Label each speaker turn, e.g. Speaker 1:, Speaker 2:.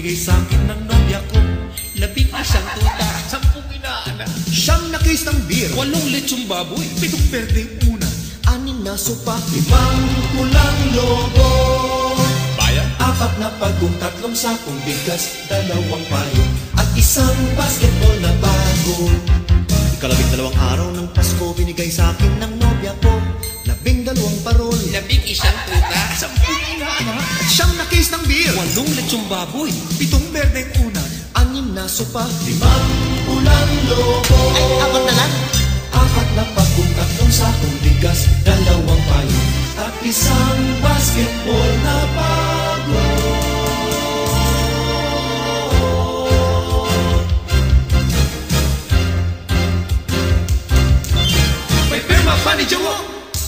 Speaker 1: binigay sa'kin ng nobya ko. 11 tuta, 10 inaanak,
Speaker 2: 9 na case ng beer,
Speaker 1: 8 lechong baboy,
Speaker 2: 7 berdeng una,
Speaker 1: 6 na sopa,
Speaker 2: 5 pulang lobo,
Speaker 1: bayan,
Speaker 2: 4 na pagong, 3 sakong bigas, 2 payo, at 1 basketball na bago. Ikalabing-2 araw ng Pasko, binigay sa'kin ng nobya ko 12 parol,
Speaker 1: 11 tuta,
Speaker 2: 10 inaanak, 9 na case ng beer,
Speaker 1: 8 lechong baboy,
Speaker 2: 7 berdeng una,
Speaker 1: 6 na sopa,
Speaker 2: 5 pulang lobo,
Speaker 1: ay 4 na lang,
Speaker 2: 4 na pagong, 3 sakong bigas, 2 payo, at 1 basketball na bago.